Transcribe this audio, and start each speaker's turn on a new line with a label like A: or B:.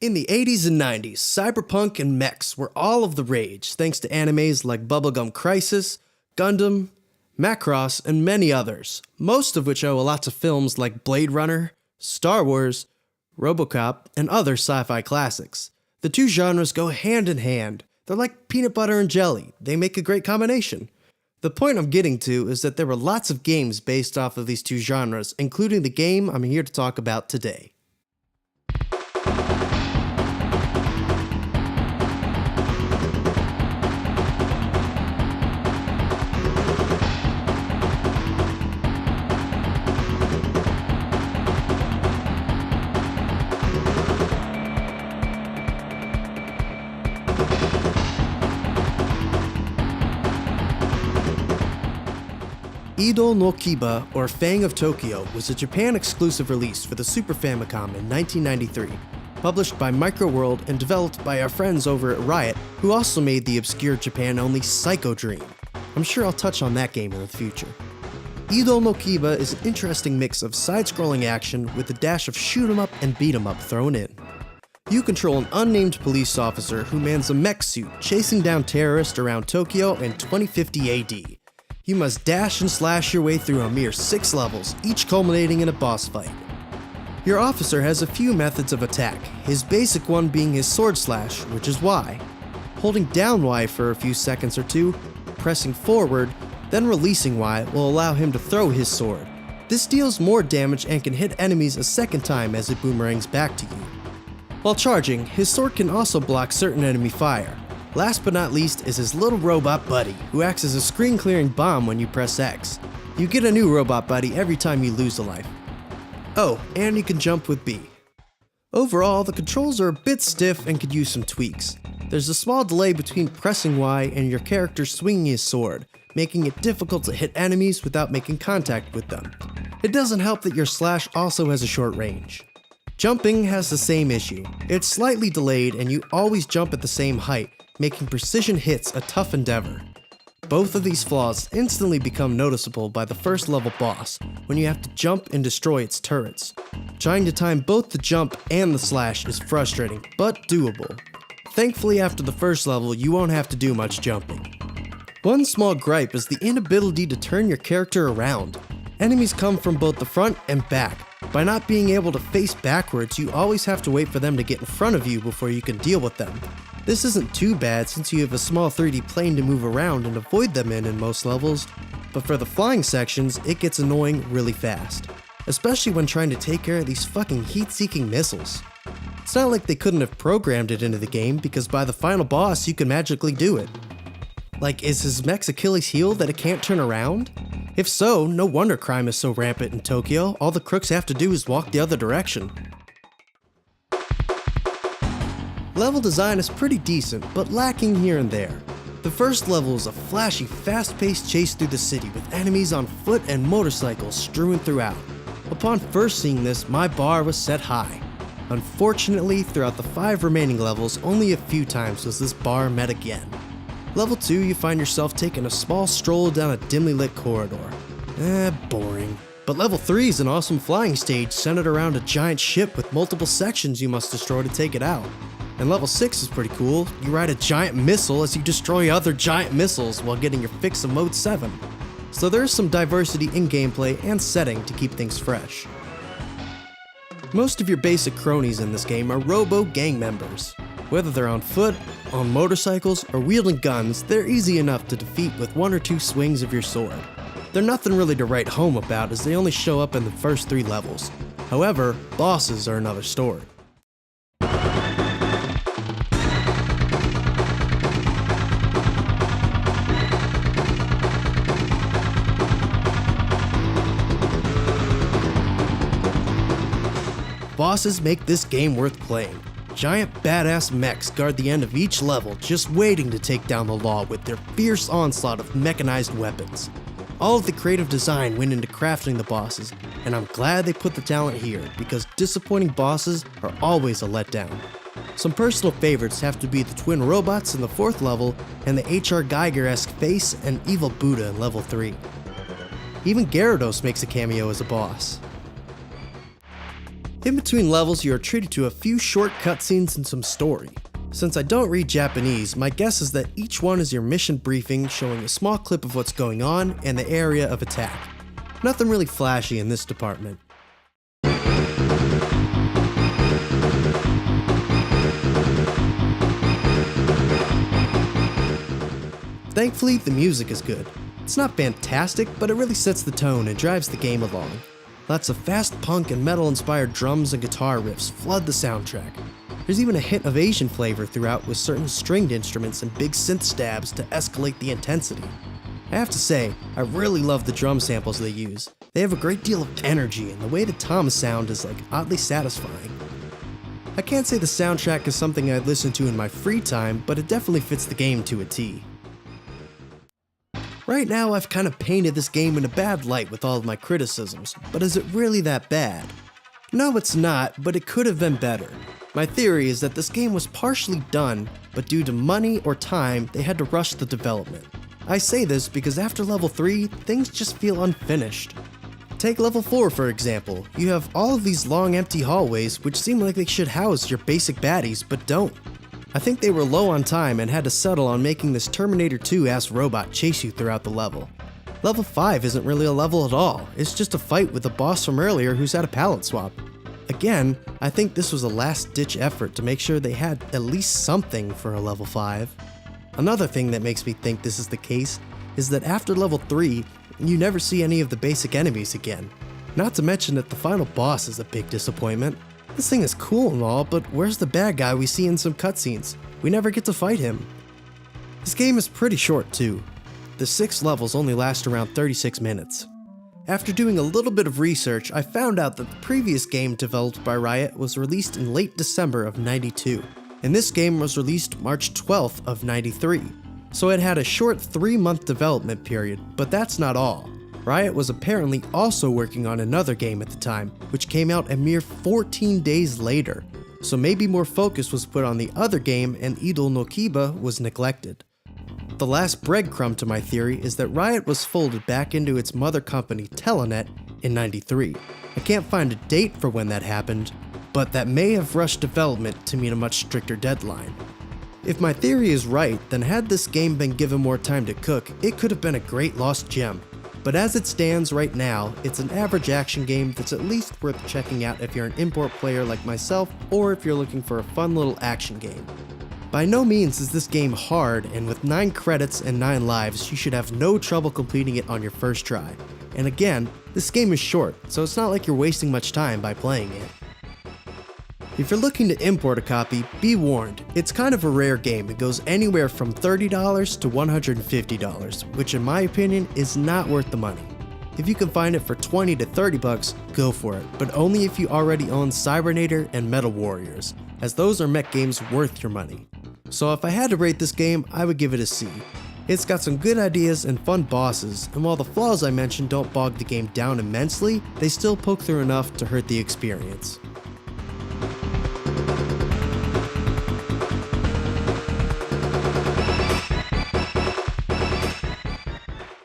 A: In the 80s and 90s, cyberpunk and mechs were all of the rage thanks to animes like Bubblegum Crisis, Gundam, Macross, and many others, most of which owe a lot to films like Blade Runner, Star Wars, RoboCop, and other sci-fi classics. The two genres go hand in hand. They're like peanut butter and jelly. They make a great combination. The point I'm getting to is that there were lots of games based off of these two genres, including the game I'm here to talk about today. Idol no Kiba, or Fang of Tokyo, was a Japan-exclusive release for the Super Famicom in 1993, published by Microworld and developed by our friends over at Riot, who also made the obscure Japan-only Psycho Dream. I'm sure I'll touch on that game in the future. Idol no Kiba is an interesting mix of side-scrolling action with a dash of shoot-'em-up and beat-'em-up thrown in. You control an unnamed police officer who mans a mech suit chasing down terrorists around Tokyo in 2050 AD. You must dash and slash your way through a mere 6 levels, each culminating in a boss fight. Your officer has a few methods of attack, his basic one being his sword slash, which is Y. Holding down Y for a few seconds or two, pressing forward, then releasing Y will allow him to throw his sword. This deals more damage and can hit enemies a second time as it boomerangs back to you. While charging, his sword can also block certain enemy fire. Last but not least is his little robot buddy, who acts as a screen-clearing bomb when you press X. You get a new robot buddy every time you lose a life. Oh, and you can jump with B. Overall, the controls are a bit stiff and could use some tweaks. There's a small delay between pressing Y and your character swinging his sword, making it difficult to hit enemies without making contact with them. It doesn't help that your slash also has a short range. Jumping has the same issue. It's slightly delayed and you always jump at the same height, making precision hits a tough endeavor. Both of these flaws instantly become noticeable by the first level boss, when you have to jump and destroy its turrets. Trying to time both the jump and the slash is frustrating, but doable. Thankfully, after the first level, you won't have to do much jumping. One small gripe is the inability to turn your character around. Enemies come from both the front and back. By not being able to face backwards, you always have to wait for them to get in front of you before you can deal with them. This isn't too bad since you have a small 3D plane to move around and avoid them in most levels, but for the flying sections, it gets annoying really fast. Especially when trying to take care of these fucking heat-seeking missiles. It's not like they couldn't have programmed it into the game, because by the final boss you can magically do it. Like, is his mech's Achilles heel that it can't turn around? If so, no wonder crime is so rampant in Tokyo. All the crooks have to do is walk the other direction. Level design is pretty decent, but lacking here and there. The first level is a flashy, fast-paced chase through the city with enemies on foot and motorcycles strewn throughout. Upon first seeing this, my bar was set high. Unfortunately, throughout the 5 remaining levels, only a few times was this bar met again. Level 2, you find yourself taking a small stroll down a dimly lit corridor. Boring. But level 3 is an awesome flying stage centered around a giant ship with multiple sections you must destroy to take it out. And level 6 is pretty cool. You ride a giant missile as you destroy other giant missiles while getting your fix of Mode 7. So there's some diversity in gameplay and setting to keep things fresh. Most of your basic cronies in this game are robo gang members. Whether they're on foot, on motorcycles, or wielding guns, they're easy enough to defeat with 1 or 2 swings of your sword. They're nothing really to write home about as they only show up in the first 3 levels. However, bosses are another story. Bosses make this game worth playing. Giant badass mechs guard the end of each level, just waiting to take down the law with their fierce onslaught of mechanized weapons. All of the creative design went into crafting the bosses, and I'm glad they put the talent here, because disappointing bosses are always a letdown. Some personal favorites have to be the twin robots in the 4th level, and the H.R. Geiger-esque face and evil Buddha in level 3. Even Gyarados makes a cameo as a boss. In between levels, you are treated to a few short cutscenes and some story. Since I don't read Japanese, my guess is that each one is your mission briefing showing a small clip of what's going on and the area of attack. Nothing really flashy in this department. Thankfully, the music is good. It's not fantastic, but it really sets the tone and drives the game along. Lots of fast punk and metal-inspired drums and guitar riffs flood the soundtrack. There's even a hint of Asian flavor throughout with certain stringed instruments and big synth stabs to escalate the intensity. I have to say, I really love the drum samples they use. They have a great deal of energy and the way the toms sound is oddly satisfying. I can't say the soundtrack is something I'd listen to in my free time, but it definitely fits the game to a T. Right now, I've kind of painted this game in a bad light with all of my criticisms, but is it really that bad? No, it's not, but it could have been better. My theory is that this game was partially done, but due to money or time, they had to rush the development. I say this because after level 3, things just feel unfinished. Take level 4 for example. You have all of these long empty hallways which seem like they should house your basic baddies, but don't. I think they were low on time and had to settle on making this Terminator 2-ass robot chase you throughout the level. Level 5 isn't really a level at all, it's just a fight with the boss from earlier who's had a palette swap. Again, I think this was a last-ditch effort to make sure they had at least something for a level 5. Another thing that makes me think this is the case is that after level 3, you never see any of the basic enemies again. Not to mention that the final boss is a big disappointment. This thing is cool and all, but where's the bad guy we see in some cutscenes? We never get to fight him. This game is pretty short too. The 6 levels only last around 36 minutes. After doing a little bit of research, I found out that the previous game developed by Riot was released in late December of '92, and this game was released March 12th of '93. So it had a short 3-month development period, but that's not all. Riot was apparently also working on another game at the time, which came out a mere 14 days later, so maybe more focus was put on the other game and Idol no Kiba was neglected. The last breadcrumb to my theory is that Riot was folded back into its mother company Telenet in '93. I can't find a date for when that happened, but that may have rushed development to meet a much stricter deadline. If my theory is right, then had this game been given more time to cook, it could have been a great lost gem. But as it stands right now, it's an average action game that's at least worth checking out if you're an import player like myself or if you're looking for a fun little action game. By no means is this game hard, and with 9 credits and 9 lives, you should have no trouble completing it on your first try. And again, this game is short, so it's not like you're wasting much time by playing it. If you're looking to import a copy, be warned, it's kind of a rare game. It goes anywhere from $30 to $150, which in my opinion is not worth the money. If you can find it for $20 to $30, go for it, but only if you already own Cybernator and Metal Warriors, as those are mech games worth your money. So if I had to rate this game, I would give it a C. It's got some good ideas and fun bosses, and while the flaws I mentioned don't bog the game down immensely, they still poke through enough to hurt the experience.